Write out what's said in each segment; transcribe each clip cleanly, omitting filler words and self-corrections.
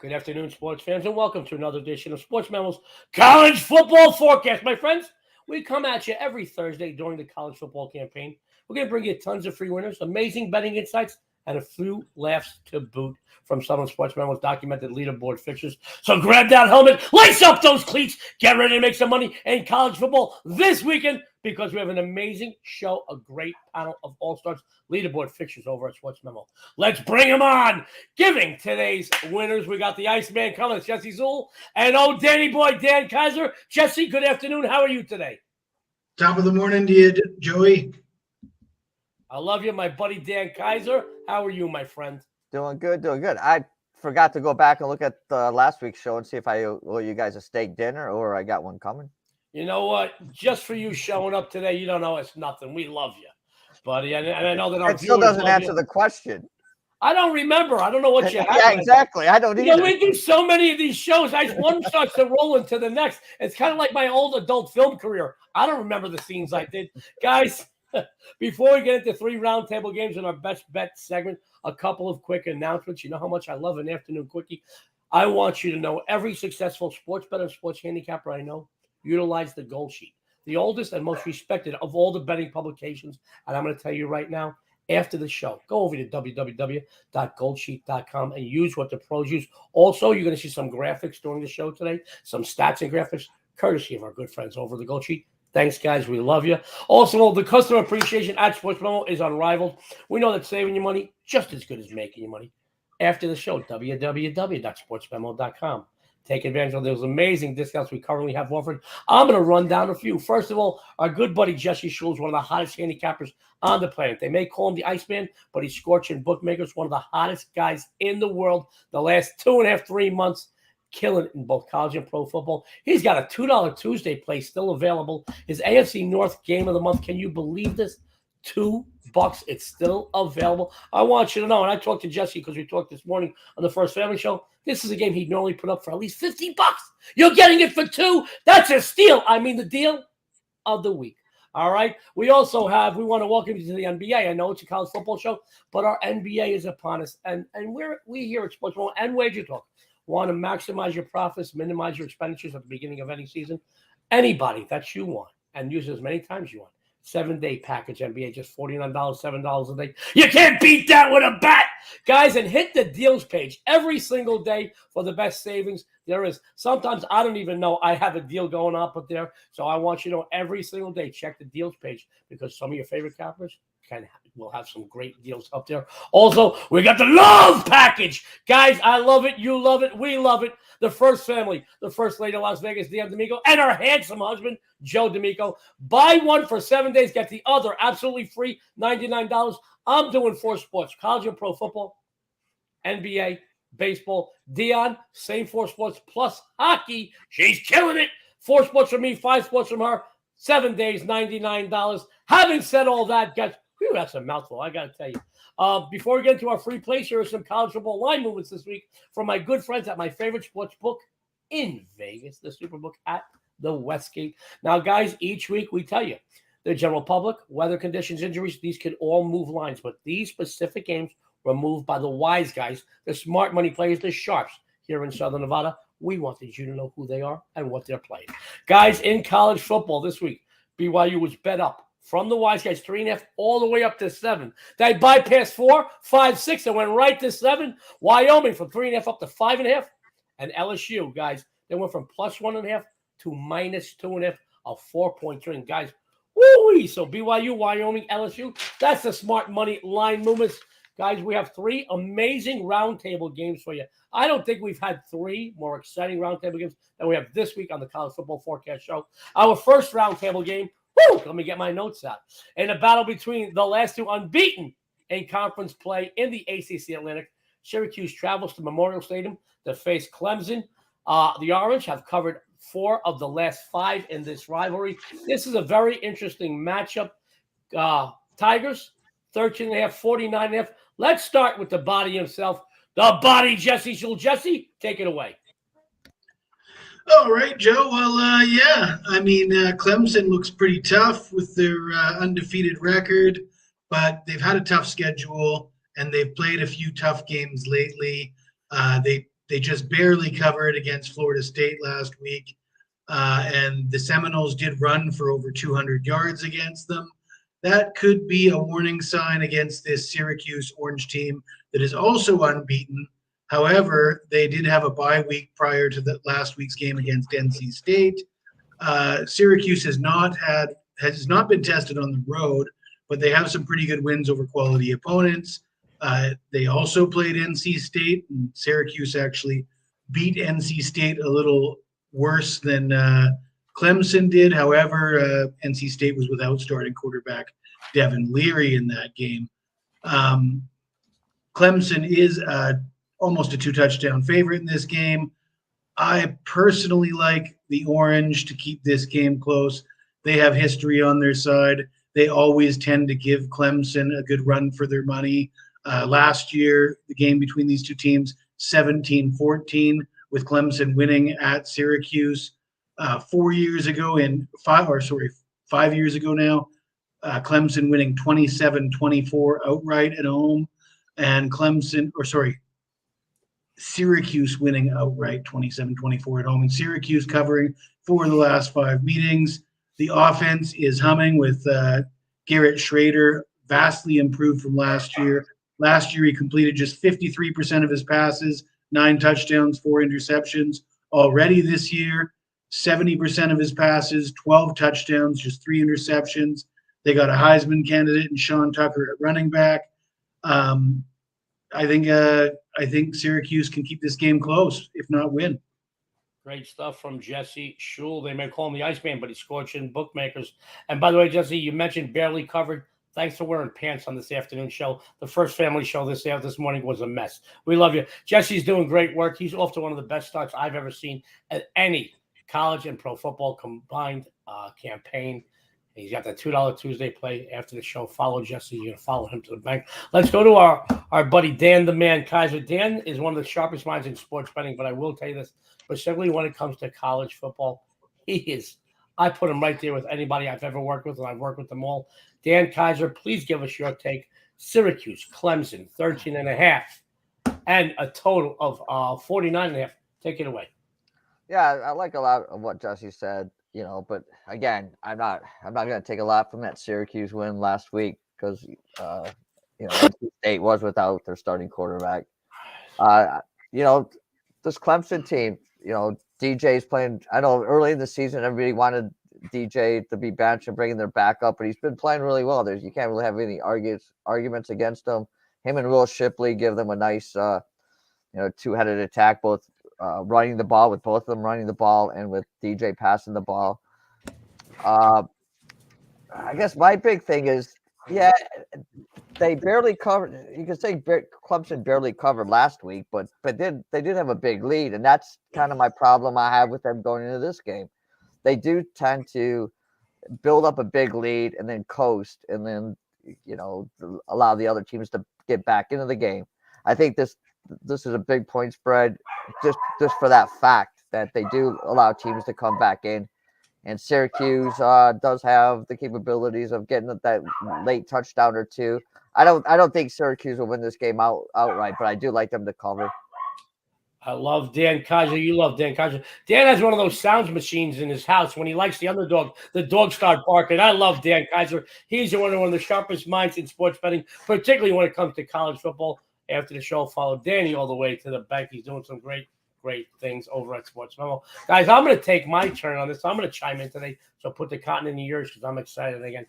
Good afternoon, sports fans, and welcome to another edition of Sportsmemo's College Football Forecast. My friends, we come at you every Thursday during the college football campaign. We're going to bring you tons of free winners, amazing betting insights, and a few laughs to boot from some of Sportsmemo's documented leaderboard fixtures. So grab that helmet, lace up those cleats, get ready to make some money in college football this weekend because we have an amazing show, a great panel of all-stars leaderboard fixtures over at Sportsmemo. Let's bring them on. Giving today's winners, we got the Iceman coming, Jesse Schule, and Danny boy, Dan Kaiser. Jesse, good afternoon. How are you today? Top of the morning to you, Joey. I love you, my buddy Dan Kaiser. How are you, my friend? Doing good. I forgot to go back and look at last week's show and see if I owe you guys a steak dinner or I got one coming. You know what? Just for you showing up today, you don't know it's nothing. We love you, buddy. And I know that our it still doesn't answer you. The question. I don't remember. I don't know what you have. Yeah, exactly. I don't either. We do so many of these shows. One starts to roll into the next. It's kind of like my old adult film career. I don't remember the scenes I did. Guys, before we get into 3 roundtable games in our best bet segment, a couple of quick announcements. You know how much I love an afternoon quickie. I want you to know every successful sports bettor and sports handicapper I know utilize the Gold Sheet, the oldest and most respected of all the betting publications. And I'm going to tell you right now, after the show, go over to www.goldsheet.com and use what the pros use. Also, you're going to see some graphics during the show today, some stats and graphics, courtesy of our good friends over the Gold Sheet. Thanks, guys. We love you. Also, the customer appreciation at Sportsmemo is unrivaled. We know that saving you money just as good as making you money. After the show, www.sportsmemo.com. Take advantage of those amazing discounts we currently have offered. I'm going to run down a few. First of all, our good buddy Jesse Schule is one of the hottest handicappers on the planet. They may call him the Iceman, but he's scorching bookmakers, one of the hottest guys in the world the last 2.5, 3 months. Killing it in both college and pro football. He's got a $2 Tuesday play still available. His AFC North game of the month. Can you believe this? $2. It's still available. I want you to know, and I talked to Jesse because we talked this morning on the First Family Show. This is a game he'd normally put up for at least $50. You're getting it for $2. That's a steal. I mean, the deal of the week. All right. We also we want to welcome you to the NBA. I know it's a college football show, but our NBA is upon us. And we here at Sportsmemo and Wager Talk want to maximize your profits, minimize your expenditures at the beginning of any season. Anybody that you want and use it as many times you want. 7-day package NBA, just $49, $7 a day. You can't beat that with a bet, guys. And hit the deals page every single day for the best savings there is. Sometimes I don't even know I have a deal going on up there. So I want you to know every single day, check the deals page because some of your favorite cappers will have some great deals up there. Also, we got the love package. Guys, I love it. You love it. We love it. The First Family, the First Lady of Las Vegas, Deanna D'Amico, and her handsome husband, Joe D'Amico. Buy one for 7 days, get the other absolutely free, $99. I'm doing 4 sports, college and pro football, NBA, baseball. Dion, same 4 sports, plus hockey. She's killing it. 4 sports from me, 5 sports from her, 7 days, $99. Having said all that, guys, whew, that's a mouthful, I got to tell you. Before we get into our free plays, here are some college football line movements this week from my good friends at my favorite sports book in Vegas, the Superbook at the Westgate. Now, guys, each week we tell you the general public, weather conditions, injuries, these could all move lines, but these specific games were moved by the wise guys, the smart money players, the sharps here in Southern Nevada. We wanted you to know who they are and what they're playing. Guys, in college football this week, BYU was bet up from the wise guys, 3.5 all the way up to 7. They bypassed 4, 5, 6, and went right to 7. Wyoming from 3.5 up to 5.5. And LSU, guys, they went from plus 1.5 to minus 2.5, a 4-point swing. Guys, woo-wee. So BYU, Wyoming, LSU, that's the smart money line movements. Guys, we have 3 amazing roundtable games for you. I don't think we've had 3 more exciting roundtable games than we have this week on the College Football Forecast Show. Our first roundtable game, let me get my notes out. In a battle between the last 2 unbeaten in conference play in the ACC Atlantic, Syracuse travels to Memorial Stadium to face Clemson. The Orange have covered 4 of the last 5 in this rivalry. This is a very interesting matchup. Tigers, 13.5, 49.5. Let's start with the body himself. The body, Jesse Schule. Jesse, take it away. All right, Joe. Well, yeah. I mean, Clemson looks pretty tough with their undefeated record, but they've had a tough schedule, and they've played a few tough games lately. They They just barely covered against Florida State last week. And the Seminoles did run for over 200 yards against them. That could be a warning sign against this Syracuse Orange team that is also unbeaten. However, they did have a bye week prior to the last week's game against NC State. Syracuse has not been tested on the road, but they have some pretty good wins over quality opponents. They also played NC State, and Syracuse actually beat NC State a little worse than Clemson did. However, NC State was without starting quarterback Devin Leary in that game. Clemson is almost a 2-touchdown favorite in this game. I personally like the Orange to keep this game close. They have history on their side. They always tend to give Clemson a good run for their money. Last year, the game between these two teams, 17-14, with Clemson winning at Syracuse. 5 years ago now, Clemson winning 27-24 outright at home, and Syracuse winning outright 27-24 at home, and Syracuse covering 4 of the last 5 meetings. The offense is humming with Garrett Schrader, vastly improved from last year. Last year, he completed just 53% of his passes, 9 touchdowns, 4 interceptions. Already this year, 70% of his passes, 12 touchdowns, just 3 interceptions. They got a Heisman candidate in Sean Tucker at running back. I think Syracuse can keep this game close, if not win. Great stuff from Jesse Schule. They may call him the Iceman, but he's scorching bookmakers. And by the way, Jesse, you mentioned barely covered. Thanks for wearing pants on this afternoon show. The first family show this morning was a mess. We love you. Jesse's doing great work. He's off to one of the best starts I've ever seen at any college and pro football combined campaign. He's got the $2 Tuesday play after the show. Follow Jesse. You're going to follow him to the bank. Let's go to our buddy Dan the Man Kaiser. Dan is one of the sharpest minds in sports betting, but I will tell you this, specifically when it comes to college football, he is. I put him right there with anybody I've ever worked with, and I've worked with them all. Dan Kaiser, please give us your take. Syracuse, Clemson, 13.5, and a total of 49.5. Take it away. Yeah, I like a lot of what Jesse said, but again, I'm not going to take a lot from that Syracuse win last week because, NC State was without their starting quarterback. This Clemson team, DJ's playing. I know early in the season, everybody wanted DJ to be benched and bringing their backup, but he's been playing really well. You can't really have any arguments against him. Him and Will Shipley give them a nice, two-headed attack, both running the ball, with both of them running the ball and with DJ passing the ball. I guess my big thing is, they barely covered. You could say Clemson barely covered last week, but they did have a big lead, and that's kind of my problem I have with them going into this game. They do tend to build up a big lead and then coast, and then allow the other teams to get back into the game. I think this is a big point spread, just for that fact that they do allow teams to come back in. And Syracuse does have the capabilities of getting that late touchdown or two. I don't think Syracuse will win this game outright, but I do like them to cover. I love Dan Kaiser. You love Dan Kaiser. Dan has one of those sound machines in his house. When he likes the underdog, the dogs start barking. I love Dan Kaiser. He's one of the sharpest minds in sports betting, particularly when it comes to college football. After the show, follow Danny all the way to the bank. He's doing some great things over at Sportsmemo. Guys, I'm going to take my turn on this. I'm going to chime in today, so put the cotton in the ears because I'm excited again.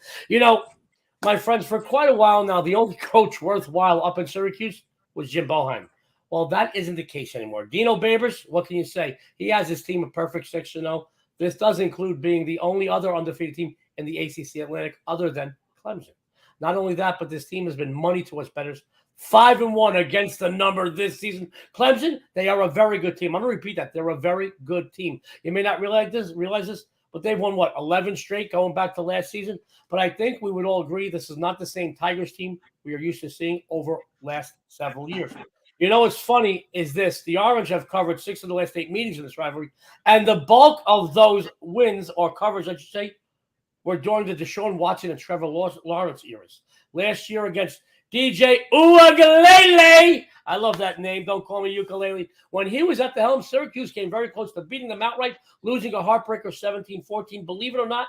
My friends, for quite a while now, the only coach worthwhile up in Syracuse was Jim Boeheim. Well, that isn't the case anymore. Dino Babers, what can you say? He has his team a perfect 6-0. This does include being the only other undefeated team in the ACC Atlantic other than Clemson. Not only that, but this team has been money to us bettors. 5-1 against the number this season. Clemson, they are a very good team. I'm going to repeat that. They're a very good team. You may not realize this, but they've won, 11 straight going back to last season? But I think we would all agree this is not the same Tigers team we are used to seeing over last several years. What's funny is this. The Orange have covered 6 of the last 8 meetings in this rivalry, and the bulk of those wins or coverage, I should say, were during the Deshaun Watson and Trevor Lawrence eras. Last year against DJ Uiagalelei. I love that name. Don't call me ukulele. When he was at the helm, Syracuse came very close to beating them outright, losing a heartbreaker 17-14. Believe it or not,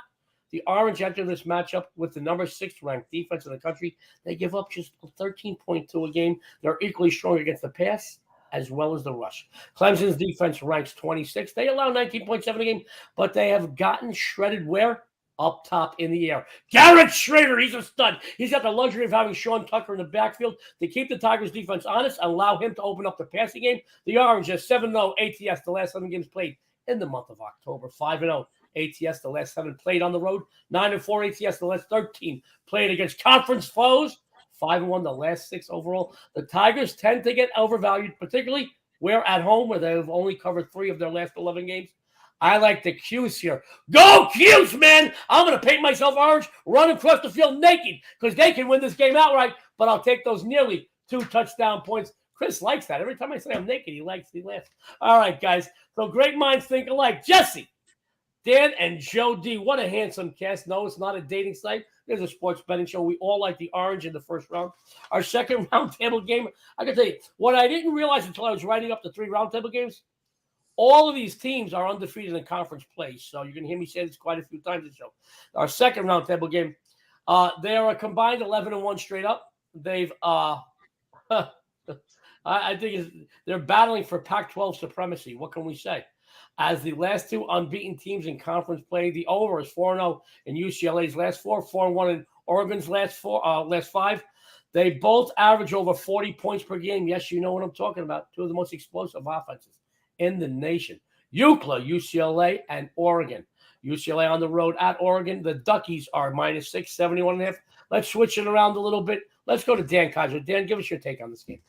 the Orange entered this matchup with the number 6 ranked defense in the country. They give up just 13.2 a game. They're equally strong against the pass as well as the rush. Clemson's defense ranks 26. They allow 19.7 a game, but they have gotten shredded where? Up top in the air. Garrett Schrader, he's a stud. He's got the luxury of having Sean Tucker in the backfield to keep the Tigers defense honest and allow him to open up the passing game. The Orange is 7-0 ATS the last 7 games played in the month of October. 5-0 ATS the last 7 played on the road. 9-4 ATS the last 13 played against conference foes. 5-1 the last 6 overall. The Tigers tend to get overvalued, particularly where at home, where they've only covered 3 of their last 11 games. I like the Cuse here. Go Cuse, man! I'm going to paint myself orange, run across the field naked, because they can win this game outright, but I'll take those nearly 2 touchdown points. Chris likes that. Every time I say I'm naked, he laughs. All right, guys. So great minds think alike. Jesse, Dan, and Joe D. What a handsome cast. No, it's not a dating site. There's a sports betting show. We all like the Orange in the first round. Our second roundtable game, I can tell you, what I didn't realize until I was writing up the 3 roundtable games, all of these teams are undefeated in conference play. So you're going to hear me say this quite a few times in the show. Our second roundtable game, they are a combined 11-1 straight up. They've, I think they're battling for Pac-12 supremacy. What can we say? As the last 2 unbeaten teams in conference play, the over is 4-0 in UCLA's last 4, 4-1 in Oregon's last 5. They both average over 40 points per game. Yes, you know what I'm talking about. 2 of the most explosive offenses in the nation. UCLA, UCLA, and Oregon. UCLA on the road at Oregon. The Duckies are -6, 71.5. Let's switch it around a little bit. Let's go to Dan Kaiser. Dan, give us your take on this game.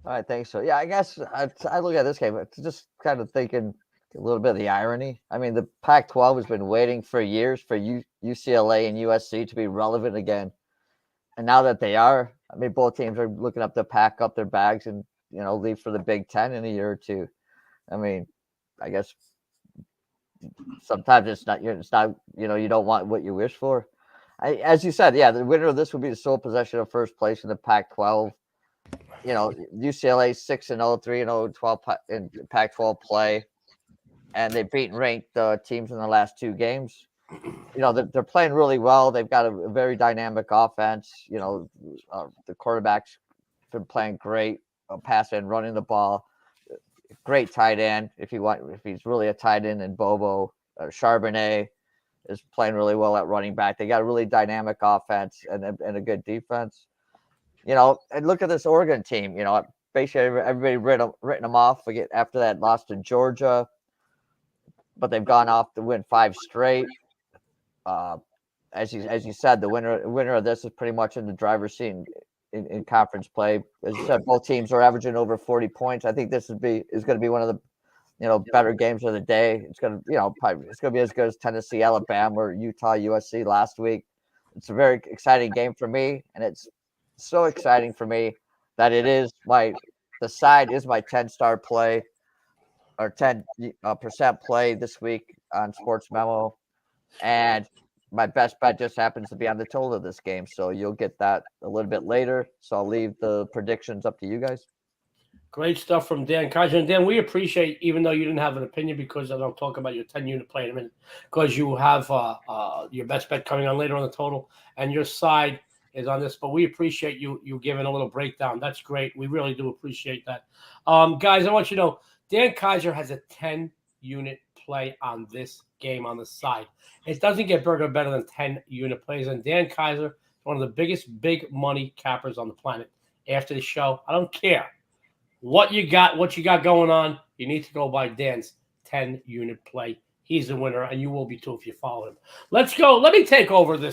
All right, thanks. So, yeah, I guess I look at this game, just kind of thinking a little bit of the irony. I mean, the Pac-12 has been waiting for years for UCLA and USC to be relevant again. And now that they are, I mean, both teams are looking up to pack up their bags and, leave for the Big Ten in a year or two. I mean, I guess sometimes it's not, you don't want what you wish for. As you said, yeah, the winner of this would be the sole possession of first place in the Pac-12. UCLA 6-0, 3-0, 12 in Pac-12 play, and they've beaten ranked teams in the last 2 games. They're playing really well. They've got a very dynamic offense. The quarterback's been playing great, passing and running the ball. Great tight end if he's really a tight end. And Bobo Charbonnet is playing really well at running back. They got a really dynamic offense and a good defense. And look at this Oregon team. Basically everybody written them off after that loss to Georgia, but they've gone off to win 5 straight. As you said, the winner of this is pretty much in the driver's seat in conference play. As you said, both teams are averaging over 40 points. I think this is going to be one of the better games of the day. It's going to be as good as Tennessee, Alabama, or Utah, USC last week. It's a very exciting game for me, and it's so exciting for me that the side is my 10-star play or 10% play this week on Sportsmemo, and my best bet just happens to be on the total of this game. So you'll get that a little bit later. So I'll leave the predictions up to you guys. Great stuff from Dan Kaiser. And Dan, we appreciate, even though you didn't have an opinion, because I don't talk about your 10-unit play in a minute, because you have your best bet coming on later on the total, and your side is on this. But we appreciate you giving a little breakdown. That's great. We really do appreciate that. Guys, I want you to know, Dan Kaiser has a 10-unit play on this game on the side. It doesn't get better than 10-unit plays. And Dan Kaiser is one of the biggest big money cappers on the planet. After the show, I don't care what you got going on. You need to go by Dan's 10-unit play. He's the winner, and you will be too if you follow him. Let's go. Let me take over the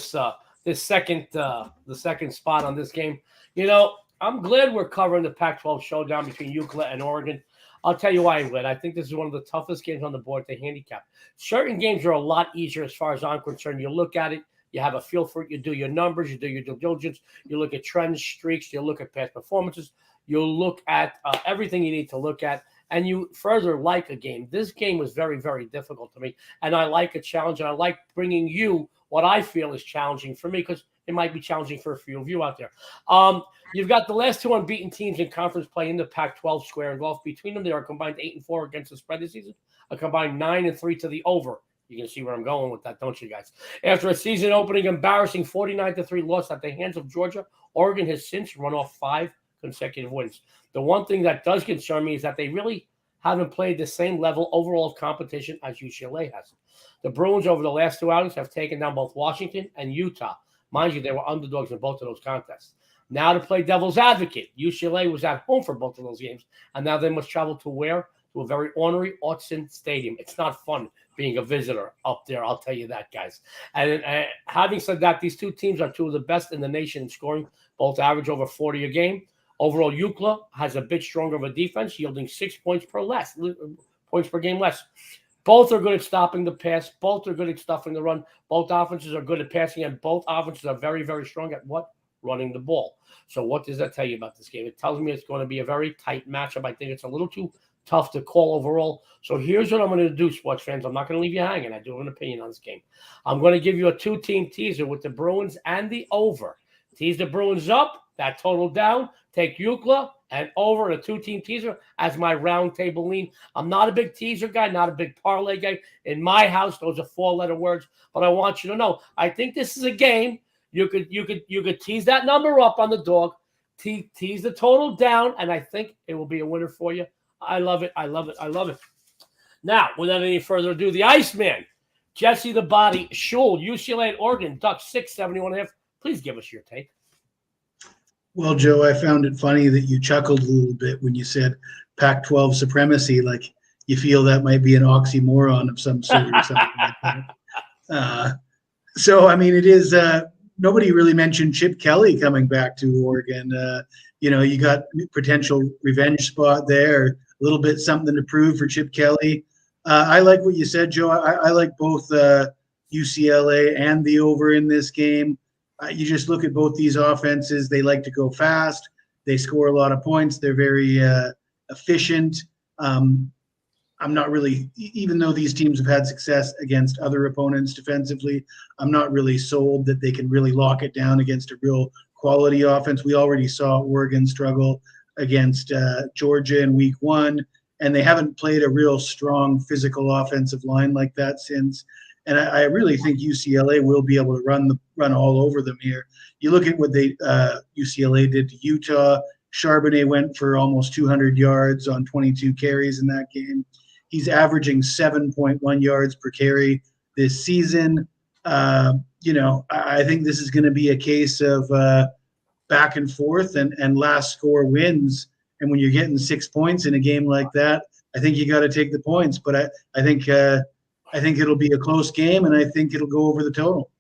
second spot on this game. I'm glad we're covering the Pac-12 showdown between UCLA and Oregon. I'll tell you why I'm glad. I think this is one of the toughest games on the board to handicap. Certain games are a lot easier as far as I'm concerned. You look at it, you have a feel for it, you do your numbers, you do your due diligence, you look at trends, streaks, you look at past performances, you look at everything you need to look at, and you further like a game. This game was very, very difficult to me, and I like a challenge, and I like bringing you what I feel is challenging for me, because it might be challenging for a few of you out there. You've got the last two unbeaten teams in conference play in the Pac-12 square and golf. Between them, they are combined 8-4 against the spread this season, a combined 9-3 to the over. You can see where I'm going with that, don't you guys? After a season opening embarrassing 49-3 loss at the hands of Georgia, Oregon has since run off 5 consecutive wins. The one thing that does concern me is that they really haven't played the same level overall of competition as UCLA has. The Bruins over the last 2 outings have taken down both Washington and Utah. Mind you, they were underdogs in both of those contests. Now to play devil's advocate, UCLA was at home for both of those games, and now they must travel to where? To a very ornery Autzen Stadium. It's not fun being a visitor up there, I'll tell you that, guys. And having said that, these two teams are two of the best in the nation in scoring, both average over 40 a game. Overall, UCLA has a bit stronger of a defense, yielding 6 points per game less. Both are good at stopping the pass. Both are good at stuffing the run. Both offenses are good at passing, and both offenses are very, very strong at what? Running the ball. So what does that tell you about this game? It tells me it's going to be a very tight matchup. I think it's a little too tough to call overall. So here's what I'm going to do, sports fans. I'm not going to leave you hanging. I do have an opinion on this game. I'm going to give you a 2-team teaser with the Bruins and the over. Tease the Bruins up, that total down. Take UCLA and over a 2-team teaser as my round table lean. I'm not a big teaser guy, not a big parlay guy. In my house, those are 4-letter words. But I want you to know, I think this is a game. You could tease that number up on the dog, tease the total down, and I think it will be a winner for you. I love it. I love it. I love it. Now, without any further ado, the Iceman, Jesse the Body, Schule, UCLA and Oregon, Ducks 671.5. Please give us your take. Well, Joe, I found it funny that you chuckled a little bit when you said Pac-12 supremacy, like you feel that might be an oxymoron of some sort or something like that. So, I mean, it is nobody really mentioned Chip Kelly coming back to Oregon. You got potential revenge spot there, a little bit something to prove for Chip Kelly. I like what you said, Joe. I like both UCLA and the over in this game. You just look at both these offenses. They like to go fast. They score a lot of points. They're very efficient. I'm not really, even though these teams have had success against other opponents defensively, I'm not really sold that they can really lock it down against a real quality offense. We already saw Oregon struggle against Georgia in week 1, and they haven't played a real strong physical offensive line like that since. And I really think UCLA will be able to run all over them here. You look at what UCLA did to Utah. Charbonnet went for almost 200 yards on 22 carries in that game. He's averaging 7.1 yards per carry this season. I think this is going to be a case of back and forth and last score wins. And when you're getting 6 points in a game like that, I think you got to take the points. But I think it'll be a close game, and I think it'll go over the total.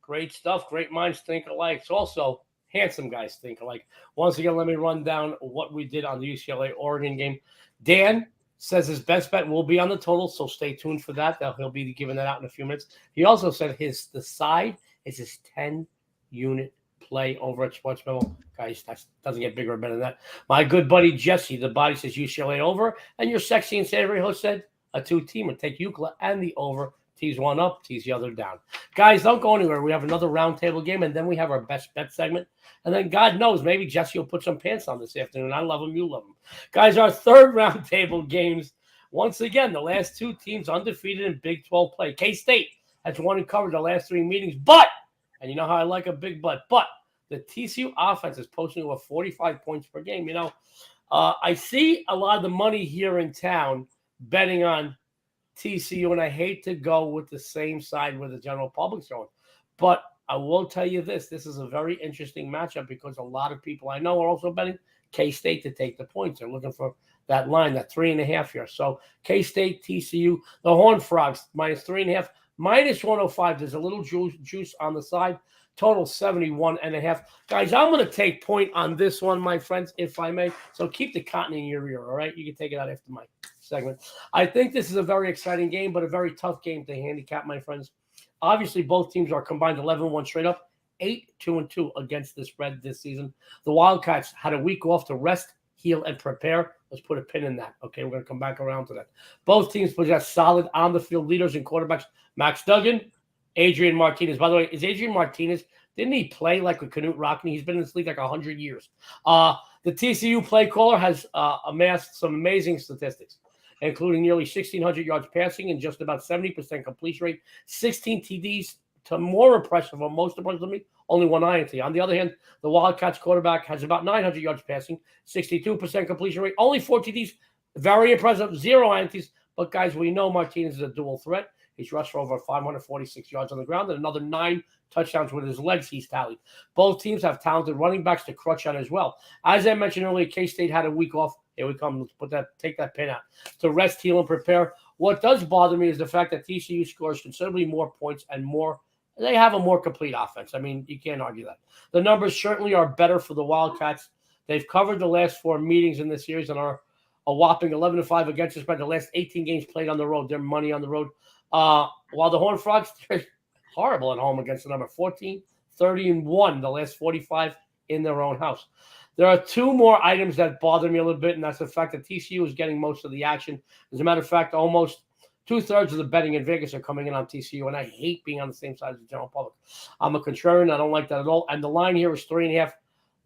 Great stuff. Great minds think alike. It's also handsome guys think alike. Once again, let me run down what we did on the UCLA-Oregon game. Dan says his best bet will be on the total, so stay tuned for that. He'll be giving that out in a few minutes. He also said the side is his 10-unit play over at Sportsmemo. Guys, that doesn't get bigger or better than that. My good buddy Jesse, the Body, says UCLA over, and your sexy and savory host said a 2-teamer. Take UCLA and the over. Tease one up, tease the other down. Guys, don't go anywhere. We have another roundtable game, and then we have our best bet segment. And then God knows, maybe Jesse will put some pants on this afternoon. I love him. You love him. Guys, our third roundtable games. Once again, the last two teams undefeated in Big 12 play. K-State has won and covered the last 3 meetings. And you know how I like a big but the TCU offense is posting over 45 points per game. I see a lot of the money here in town betting on TCU, and I hate to go with the same side where the general public's going. But I will tell you this is a very interesting matchup because a lot of people I know are also betting K-State to take the points. They're looking for that line, that 3.5 here. So K-State, TCU, the Horned Frogs, minus 3.5, minus 105. There's a little juice on the side. Total 71.5. Guys, I'm going to take point on this one, my friends, if I may. So keep the cotton in your ear, all right? You can take it out after my segment. I think this is a very exciting game, but a very tough game to handicap, my friends. Obviously, both teams are combined 11-1 straight up, 8-2-2 against the spread this season. The Wildcats had a week off to rest, heal, and prepare. Let's put a pin in that. Okay, we're going to come back around to that. Both teams possess solid on-the-field leaders and quarterbacks. Max Duggan, Adrian Martinez. By the way, is Adrian Martinez, didn't he play like a Canute Rockney? He's been in this league like 100 years. The TCU play caller has amassed some amazing statistics, including nearly 1,600 yards passing and just about 70% completion rate, 16 TDs. To more impressive, or most impressive to me, only one INT. On the other hand, the Wildcats quarterback has about 900 yards passing, 62% completion rate, only 4 TDs. Very impressive, 0 INTs. But guys, we know Martinez is a dual threat. He's rushed for over 546 yards on the ground and another 9 touchdowns with his legs he's tallied. Both teams have talented running backs to crutch on as well. As I mentioned earlier, K-State had a week off. Here we come. Let's take that pin out. To rest, heal, and prepare. What does bother me is the fact that TCU scores considerably more points and they have a more complete offense. I mean, you can't argue that. The numbers certainly are better for the Wildcats. They've covered the last 4 meetings in this series and are a whopping 11-5 against the spread. The last 18 games played on the road. They're money on the road. While the Horned Frogs, they're horrible at home against the number 14, 30-1, the last 45 in their own house. There are 2 more items that bother me a little bit, and that's the fact that TCU is getting most of the action. As a matter of fact, almost 2/3 of the betting in Vegas are coming in on TCU, and I hate being on the same side as the general public. I'm a contrarian. I don't like that at all. And the line here is 3.5.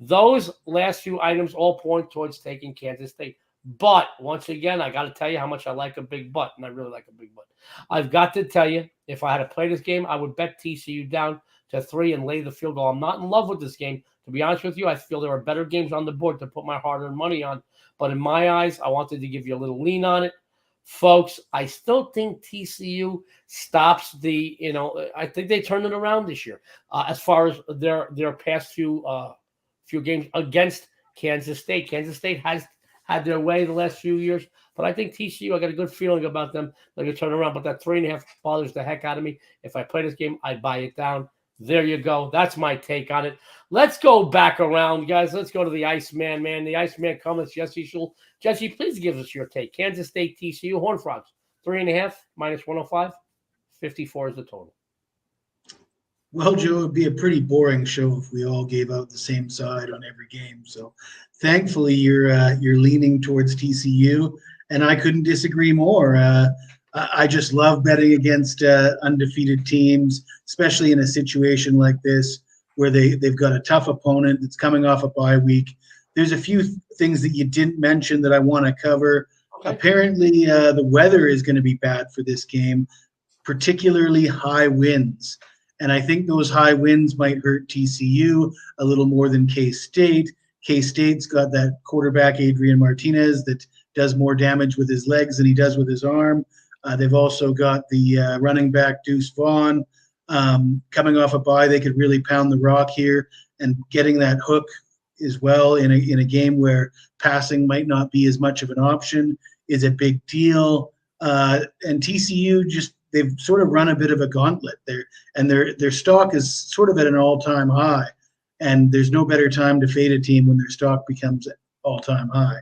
Those last few items all point towards taking Kansas State. But once again, I got to tell you how much I like a big butt, and I really like a big butt. I've got to tell you, if I had to play this game, I would bet TCU down to 3 and lay the field goal. I'm not in love with this game. To be honest with you, I feel there are better games on the board to put my hard-earned money on. But in my eyes, I wanted to give you a little lean on it. Folks, I still think TCU stops I think they turned it around this year as far as their past few games against Kansas State. Kansas State has had their way the last few years, but I think TCU, I got a good feeling about them. They're going to turn around, but that 3.5 bothers the heck out of me. If I play this game, I buy it down. There you go. That's my take on it. Let's go back around, guys. Let's go to the Iceman, man. The Iceman comments, Jesse Schule. Jesse, please give us your take. Kansas State, TCU, Horned Frogs, 3.5, minus 105. 54 is the total. Well, Joe, it'd be a pretty boring show if we all gave out the same side on every game. So thankfully you're leaning towards TCU, and I couldn't disagree more. I just love betting against undefeated teams, especially in a situation like this where they've got a tough opponent that's coming off a bye week. There's a few things that you didn't mention that I want to cover. Okay. Apparently, the weather is going to be bad for this game, particularly high winds. And I think those high winds might hurt TCU a little more than K-State. K-State's got that quarterback, Adrian Martinez, that does more damage with his legs than he does with his arm. They've also got the running back, Deuce Vaughn, coming off a bye. They could really pound the rock here, and getting that hook as well in a game where passing might not be as much of an option is a big deal. And TCU they've sort of run a bit of a gauntlet there, and their stock is sort of at an all-time high. And there's no better time to fade a team when their stock becomes all-time high.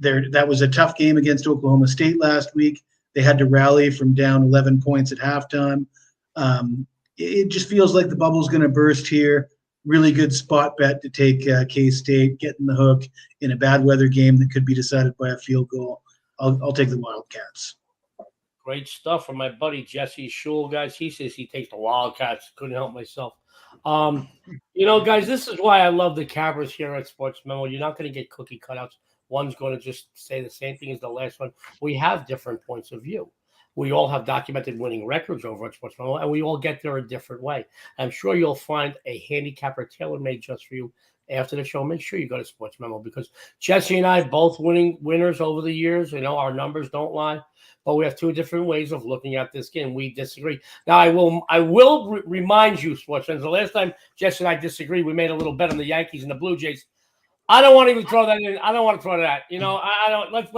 That was a tough game against Oklahoma State last week. They had to rally from down 11 points at halftime. It just feels like the bubble's going to burst here. Really good spot bet to take K-State, getting the hook in a bad weather game that could be decided by a field goal. I'll take the Wildcats. Great stuff from my buddy Jesse Schule, guys. He says he takes the Wildcats. Couldn't help myself. Guys, this is why I love the cameras here at Sports Memo. You're not going to get cookie cutouts. One's going to just say the same thing as the last one. We have different points of view. We all have documented winning records over at Sports Memo, and we all get there a different way. I'm sure you'll find a handicapper tailor-made just for you after the show. Make sure you go to Sports Memo, because Jesse and I both winners over the years. Our numbers don't lie, but we have 2 different ways of looking at this game. We disagree. Now, I will remind you, sports fans, the last time Jesse and I disagreed, we made a little bet on the Yankees and the Blue Jays. I don't want to even throw that in. I don't want to throw that. I don't. Let's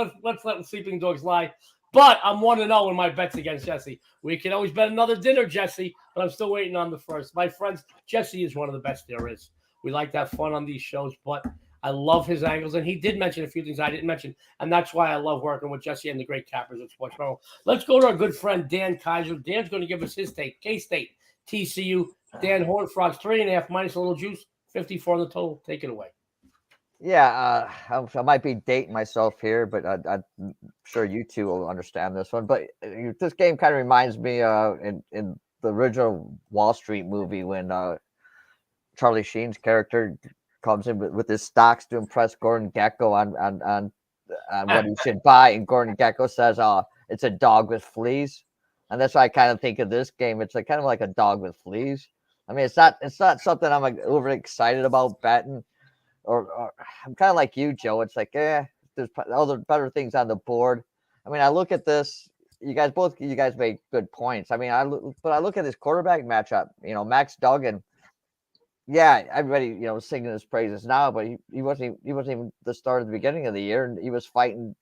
let the sleeping dogs lie. But I'm 1-0 in my bets against Jesse. We can always bet another dinner, Jesse, but I'm still waiting on the first. My friends, Jesse is one of the best there is. We like to have fun on these shows, but I love his angles. And he did mention a few things I didn't mention, and that's why I love working with Jesse and the great cappers at Sports Pro. Let's go to our good friend Dan Kaiser. Dan's going to give us his take. K-State, TCU, Dan Horned Frogs, 3.5 minus a little juice, 54 on the total. Take it away. Yeah, I might be dating myself here, but sure you two will understand this one, but this game kind of reminds me in the original Wall Street movie when Charlie Sheen's character comes in with his stocks to impress Gordon Gekko on what he should buy, and Gordon Gekko says, "Oh, it's a dog with fleas," and that's why I kind of think of this game. It's like kind of like a dog with fleas. I mean, it's not something I'm like overly excited about betting, or I'm kind of like you, Joe. It's like, there's other better things on the board. I mean, I look at this. You guys make good points. I mean, I look at this quarterback matchup. You know, Max Duggan. Yeah, everybody, singing his praises now, but he wasn't even the start at the beginning of the year, and he was fighting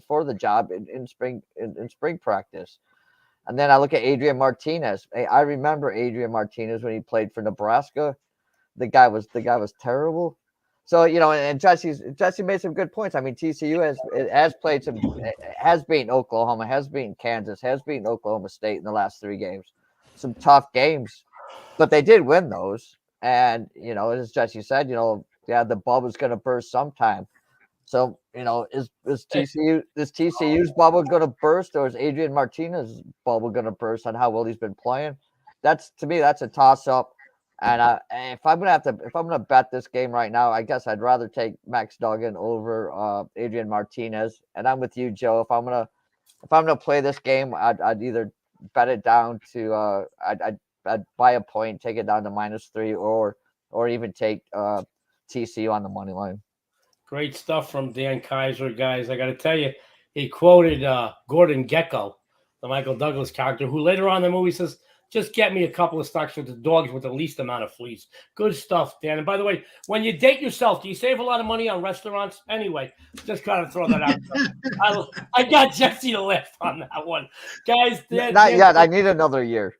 for the job in spring practice. And then I look at Adrian Martinez. I remember Adrian Martinez when he played for Nebraska. The guy was terrible. So, and Jesse made some good points. I mean, TCU has beaten Oklahoma, has beaten Kansas, has beaten Oklahoma State in the last 3 games. Some tough games, but they did win those. And, as Jesse said, the bubble's going to burst sometime. So, is TCU's bubble going to burst, or is Adrian Martinez's bubble going to burst on how well he's been playing? To me, that's a toss up. And if I'm gonna bet this game right now, I guess I'd rather take Max Duggan over Adrian Martinez. And I'm with you, Joe. If I'm gonna play this game, I'd either bet it down to I'd buy a point, take it down to -3, or even take TCU on the money line. Great stuff from Dan Kaiser, guys. I got to tell you, he quoted Gordon Gekko, the Michael Douglas character, who later on in the movie says, "Just get me a couple of stocks with the dogs with the least amount of fleas." Good stuff, Dan. And by the way, when you date yourself, do you save a lot of money on restaurants? Anyway, just kind of throw that out. I got Jesse to laugh on that one. Guys, not yet. I need another year.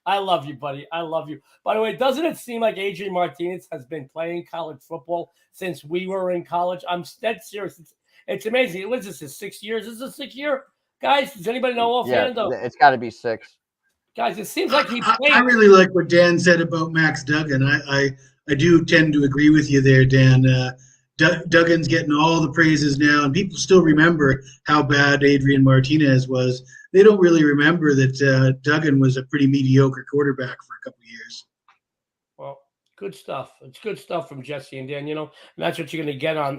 I love you, buddy. I love you. By the way, doesn't it seem like Adrian Martinez has been playing college football since we were in college? I'm dead serious. It's amazing. What is this, his 6 years? Is this a 6 year? Guys, does anybody know offhand? Yeah, it's got to be 6. Guys, it seems like he played. I really like what Dan said about Max Duggan. I do tend to agree with you there, Dan. Duggan's getting all the praises now, and people still remember how bad Adrian Martinez was. They don't really remember that Duggan was a pretty mediocre quarterback for a couple of years. Well, good stuff. It's good stuff from Jesse and Dan. And that's what you're going to get on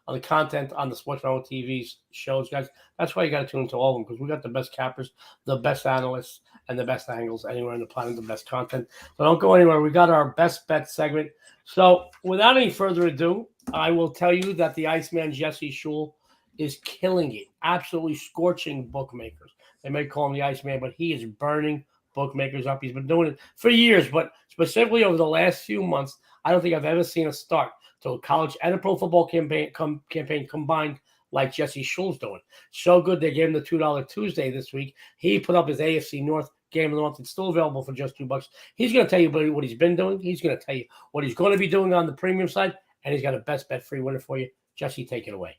the content on the Sportsmemo TV's shows, guys. That's why you got to tune into all of them, because we got the best cappers, the best analysts, and the best angles anywhere on the planet, the best content. So don't go anywhere. We got our best bet segment. So without any further ado, I will tell you that the Iceman Jesse Schule is killing it, absolutely scorching bookmakers. They may call him the Iceman, but he is burning bookmakers up. He's been doing it for years, but specifically over the last few months, I don't think I've ever seen a start to a college and a pro football campaign combined like Jesse Schule's doing. So good, they gave him the $2 Tuesday this week. He put up his AFC North game of the month. It's still available for just $2. He's going to tell you what he's been doing. He's going to tell you what he's going to be doing on the premium side, and he's got a best bet free winner for you. Jesse, take it away.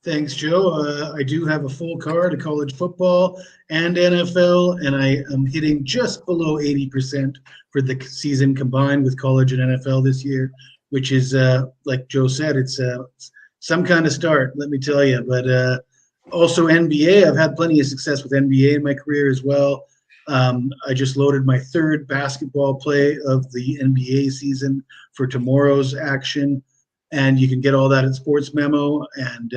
Thanks, Joe. I do have a full card of college football and NFL, and I am hitting just below 80% for the season combined with college and NFL this year, which is, like Joe said, it's some kind of start, let me tell you. But also NBA, I've had plenty of success with NBA in my career as well. I just loaded my 3rd basketball play of the NBA season for tomorrow's action, and you can get all that at Sportsmemo. And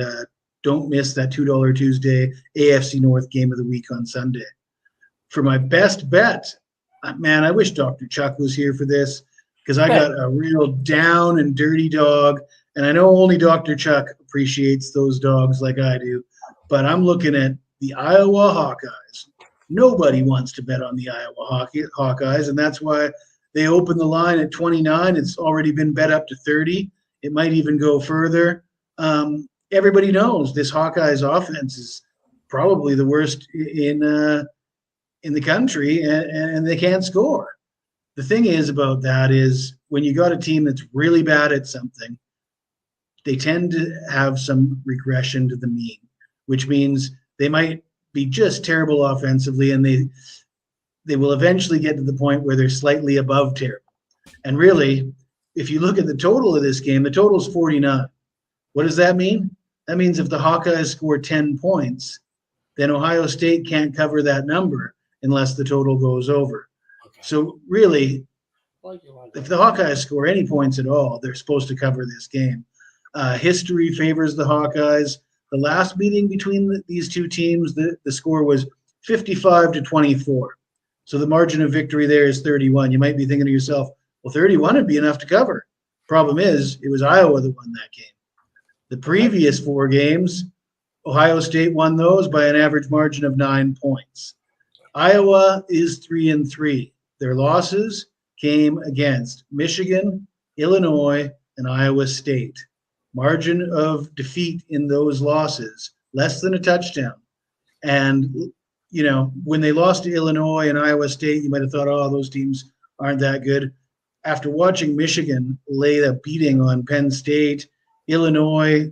don't miss that $2 Tuesday AFC North game of the week on Sunday. For my best bet, man, I wish Dr. Chuck was here for this, because I got a real down and dirty dog, and I know only Dr. Chuck appreciates those dogs like I do, but I'm looking at the Iowa Hawkeyes. Nobody wants to bet on the Iowa Hawkeyes, and that's why they opened the line at 29. It's already been bet up to 30. It might even go further. Everybody knows this Hawkeyes offense is probably the worst in the country, and they can't score. The thing is about that is when you got a team that's really bad at something, they tend to have some regression to the mean, which means they might be just terrible offensively, and they will eventually get to the point where they're slightly above terrible. And really, if you look at the total of this game, the total is 49. What does that mean? That means if the Hawkeyes score 10 points, then Ohio State can't cover that number unless the total goes over. Okay. So really, Like you want if the Hawkeyes score any points at all, they're supposed to cover this game. History favors the Hawkeyes. The last meeting between these two teams, the score was 55-24. So the margin of victory there is 31. You might be thinking to yourself, well, 31 would be enough to cover. Problem is, it was Iowa that won that game. The previous 4 games, Ohio State won those by an average margin of 9 points. Iowa is 3-3. Their losses came against Michigan, Illinois, and Iowa State. Margin of defeat in those losses, less than a touchdown. And, you know, when they lost to Illinois and Iowa State, you might have thought, oh, those teams aren't that good. After watching Michigan lay a beating on Penn State, Illinois,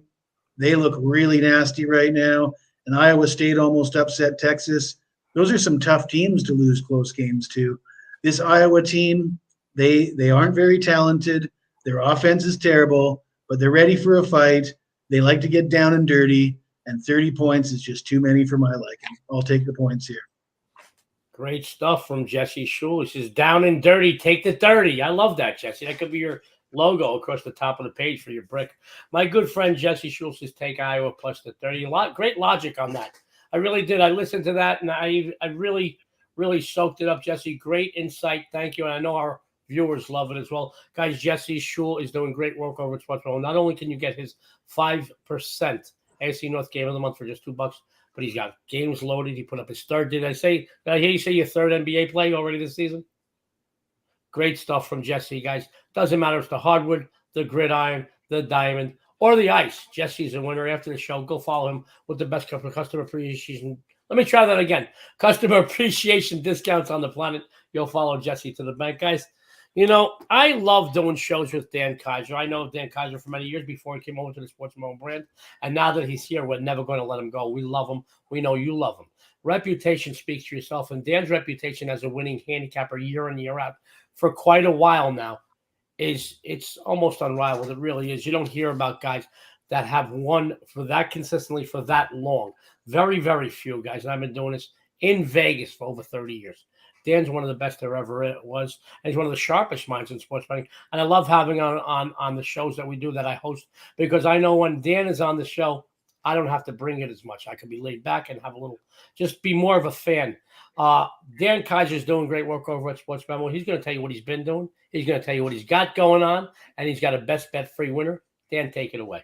they look really nasty right now. And Iowa State almost upset Texas. Those are some tough teams to lose close games to. This Iowa team, they aren't very talented. Their offense is terrible, but they're ready for a fight. They like to get down and dirty, and 30 points is just too many for my liking. I'll take the points here. Great stuff from Jesse Schule. He says, down and dirty, take the 30. I love that, Jesse. That could be your logo across the top of the page for your brick. My good friend Jesse Schule says, take Iowa plus the 30. Great logic on that. I really did. I listened to that, and I really, really soaked it up, Jesse. Great insight. Thank you. And I know our viewers love it as well. Guys, Jesse Schule is doing great work over at Sportsmemo. Not only can you get his 5% AFC North Game of the Month for just $2, but he's got games loaded. He put up his third. Did I hear you say your third NBA play already this season? Great stuff from Jesse, guys. Doesn't matter if it's the hardwood, the gridiron, the diamond, or the ice. Jesse's a winner. After the show, go follow him with the best customer appreciation. Let me try that again. Customer appreciation discounts on the planet. You'll follow Jesse to the bank, guys. You know, I love doing shows with Dan Kaiser. I know Dan Kaiser for many years before he came over to the Sportsmemo brand. And now that he's here, we're never going to let him go. We love him. We know you love him. Reputation speaks for yourself. And Dan's reputation as a winning handicapper year in, year out for quite a while now it's almost unrivaled. It really is. You don't hear about guys that have won for that consistently for that long. Very, very few guys. And I've been doing this in Vegas for over 30 years. Dan's one of the best there ever was. And he's one of the sharpest minds in sports betting. And I love having on the shows that we do that I host, because I know when Dan is on the show, I don't have to bring it as much. I can be laid back and have a little, just be more of a fan. Dan Kaiser's doing great work over at Sportsmemo. He's going to tell you what he's been doing. He's going to tell you what he's got going on, and he's got a best bet free winner. Dan, take it away.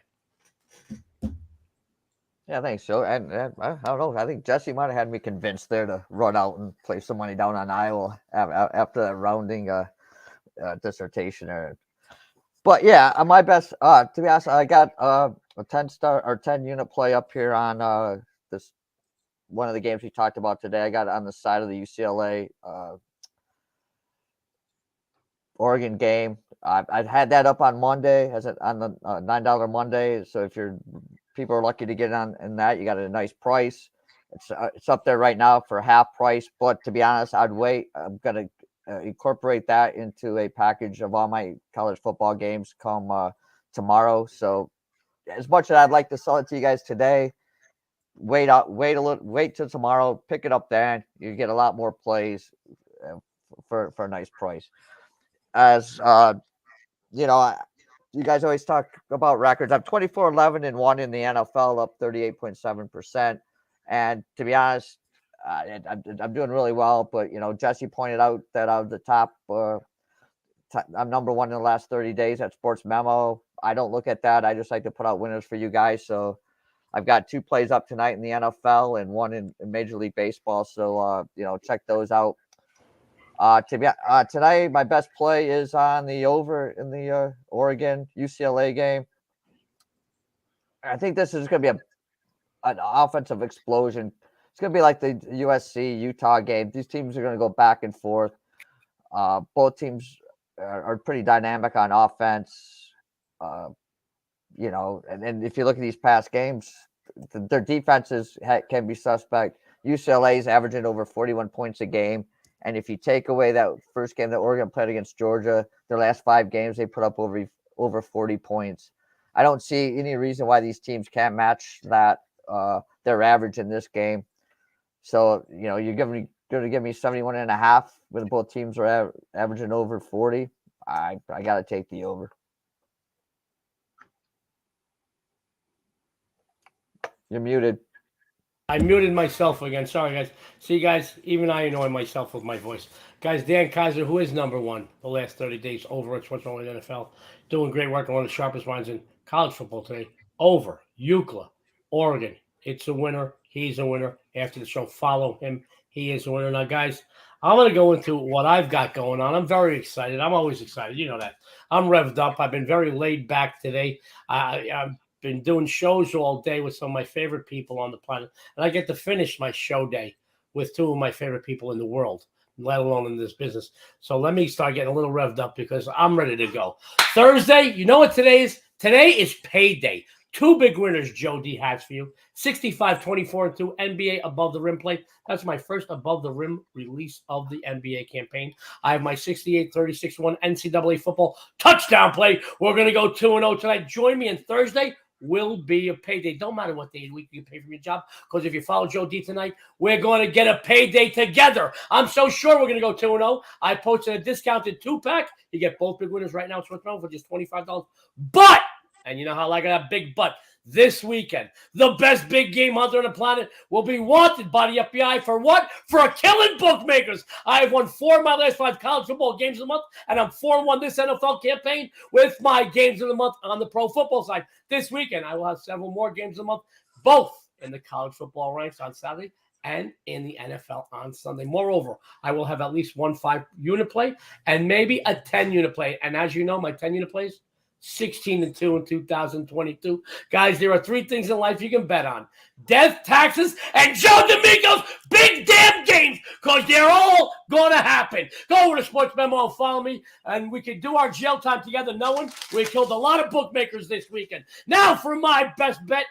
Yeah, thanks, Joe. And I don't know. I think Jesse might have had me convinced there to run out and place some money down on Iowa after that rounding dissertation. But yeah, my best. To be honest, I got a 10-star or 10-unit play up here on this one of the games we talked about today. I got it on the side of the UCLA Oregon game. I had that up on Monday on the $9 Monday. So if people are lucky to get on in that, you got a nice price. It's up there right now for half price. But to be honest, I'd wait. I'm gonna incorporate that into a package of all my college football games come tomorrow. So as much as I'd like to sell it to you guys today, wait till tomorrow, pick it up then. You get a lot more plays for a nice price. As you know, you guys always talk about records. I'm 24-11-1 in the NFL, up 38.7%. And to be honest, I'm doing really well. But you know, Jesse pointed out that I was the top. I'm number one in the last 30 days at Sportsmemo. I don't look at that. I just like to put out winners for you guys. So I've got 2 plays up tonight in the NFL and 1 in Major League Baseball. So you know, check those out. Tonight, my best play is on the over in the Oregon UCLA game. I think this is going to be an offensive explosion. It's going to be like the USC Utah game. These teams are going to go back and forth. Both teams are pretty dynamic on offense. You know, and if you look at these past games, their defenses can be suspect. UCLA is averaging over 41 points a game. And if you take away that first game that Oregon played against Georgia, their last 5 games, they put up over 40 points. I don't see any reason why these teams can't match that their average in this game. So, you're going to give me 71.5 when both teams are averaging over 40. I got to take the over. You're muted. I muted myself again. Sorry, guys. See, guys, even I annoy myself with my voice. Guys, Dan Kaiser, who is number one the last 30 days over at Sportsmemo in the NFL, doing great work on one of the sharpest minds in college football today. Over UCLA, Oregon. It's a winner. He's a winner. After the show, follow him. He is a winner. Now, guys, I'm going to go into what I've got going on. I'm very excited. I'm always excited. You know that. I'm revved up. I've been very laid back today. I'm been doing shows all day with some of my favorite people on the planet, and I get to finish my show day with two of my favorite people in the world, let alone in this business. So let me start getting a little revved up because I'm ready to go. Thursday, you know what today is? Today is payday. Two big winners Joe D has for you. 65-24-2 NBA above the rim play. That's my first above the rim release of the NBA campaign. I have my 68-36-1 NCAA football touchdown play. We're going to go 2-0 tonight. Join me on Thursday. Will be a payday. Don't matter what day of the week you pay from your job, because if you follow Joe D tonight, we're going to get a payday together. I'm so sure we're going to go 2-0. I posted a discounted 2-pack. You get both big winners right now for just $25. But, and you know how I like that big but, this weekend, the best big game hunter on the planet will be wanted by the FBI for what? For a killing bookmakers. I have won 4 of my last 5 college football games of the month, and I'm 4-1 this NFL campaign with my games of the month on the pro football side. This weekend, I will have several more games of the month, both in the college football ranks on Saturday and in the NFL on Sunday. Moreover, I will have at least 1 5-unit play and maybe a 10-unit play. And as you know, my 10-unit plays, 16-2 in 2022. Guys, there are 3 things in life you can bet on: death, taxes, and Joe D'Amico's big damn games, because they're all going to happen. Go over to Sportsmemo and follow me, and we can do our jail time together knowing we killed a lot of bookmakers this weekend. Now for my best bet.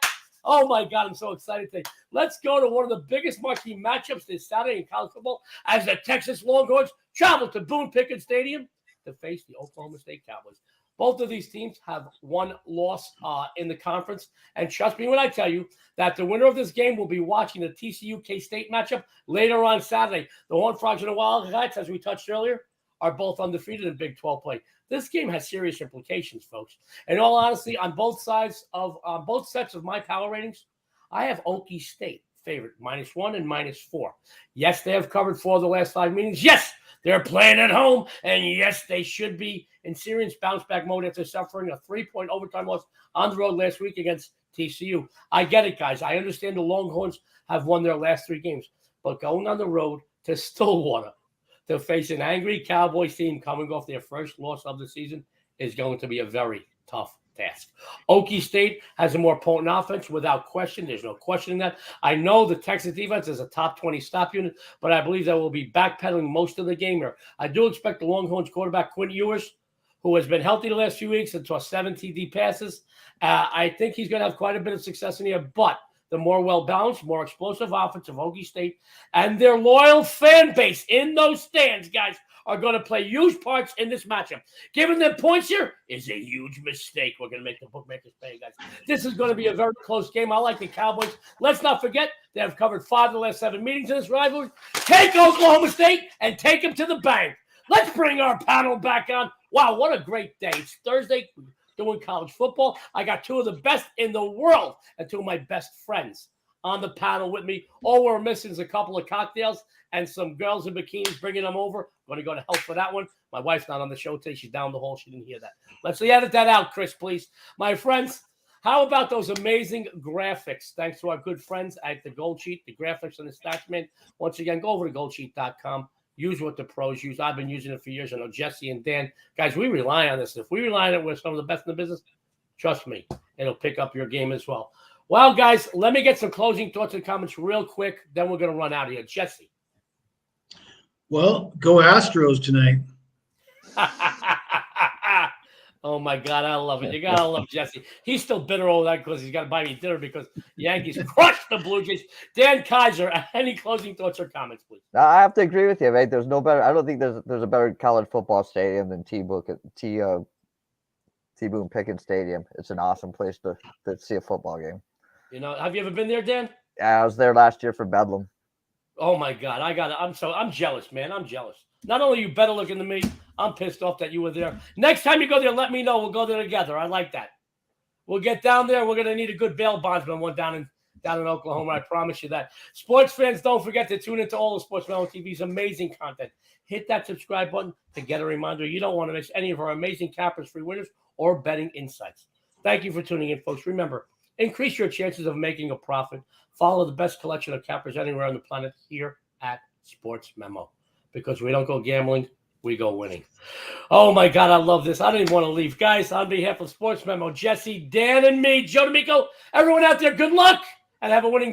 Oh, my God, I'm so excited today. Let's go to one of the biggest marquee matchups this Saturday in college football as the Texas Longhorns travel to Boone Pickens Stadium to face the Oklahoma State Cowboys. Both of these teams have 1 loss in the conference. And trust me when I tell you that the winner of this game will be watching the TCU K-State matchup later on Saturday. The Horned Frogs and the Wildcats, as we touched earlier, are both undefeated in Big 12 play. This game has serious implications, folks. In all honesty, on both sets of my power ratings, I have Okie State favorite, -1 and -4. Yes, they have covered 4 of the last 5 meetings. Yes, they're playing at home. And yes, they should be in serious bounce-back mode after suffering a 3-point overtime loss on the road last week against TCU. I get it, guys. I understand the Longhorns have won their last 3 games. But going on the road to Stillwater to face an angry Cowboys team coming off their first loss of the season is going to be a very tough task. Okie State has a more potent offense without question. There's no questioning that. I know the Texas defense is a top 20 stop unit, but I believe that will be backpedaling most of the game here. I do expect the Longhorns quarterback Quinn Ewers, who has been healthy the last few weeks and tossed 7 TD passes. I think he's going to have quite a bit of success in here, but the more well-balanced, more explosive offense of Okie State and their loyal fan base in those stands, guys, are going to play huge parts in this matchup. Giving them points here is a huge mistake. We're going to make the bookmakers pay, guys. This is going to be a very close game. I like the Cowboys. Let's not forget they have covered 5 of the last 7 meetings in this rivalry. Take Oklahoma State and take them to the bank. Let's bring our panel back on. Wow, what a great day. It's Thursday. Doing college football. I got 2 of the best in the world and 2 of my best friends on the panel with me. All we're missing is a couple of cocktails and some girls in bikinis bringing them over. I'm going to go to hell for that one. My wife's not on the show today. She's down the hall. She didn't hear that. Let's edit that out, Chris, please. My friends, how about those amazing graphics? Thanks to our good friends at the Gold Sheet, the graphics and the stats man. Once again, go over to goldsheet.com. Use what the pros use. I've been using it for years. I know Jesse and Dan. Guys, we rely on this. If we rely on it, we're some of the best in the business. Trust me, it'll pick up your game as well. Well, guys, let me get some closing thoughts and comments real quick. Then we're going to run out of here. Jesse. Well, go Astros tonight. Oh, my God, I love it. You got to love Jesse. He's still bitter over that because he's got to buy me dinner because Yankees crushed the Blue Jays. Dan Kaiser, any closing thoughts or comments, please? I have to agree with you, mate. There's no better. I don't think there's a better college football stadium than T. Boone Pickens Stadium. It's an awesome place to see a football game. You know, have you ever been there, Dan? Yeah, I was there last year for Bedlam. Oh my God, I'm jealous, man. I'm jealous. Not only are you better looking than me, I'm pissed off that you were there. Next time you go there, let me know. We'll go there together. I like that. We'll get down there. We're gonna need a good bail bondsman one down in Oklahoma. I promise you that. Sports fans, don't forget to tune into all of Sportsmemo TV's amazing content. Hit that subscribe button to get a reminder. You don't want to miss any of our amazing cappers, free winners, or betting insights. Thank you for tuning in, folks. Remember, increase your chances of making a profit. Follow the best collection of cappers anywhere on the planet here at Sports Memo. Because we don't go gambling, we go winning. Oh, my God, I love this. I don't even want to leave. Guys, on behalf of Sports Memo, Jesse, Dan, and me, Joe D'Amico, everyone out there, good luck and have a winning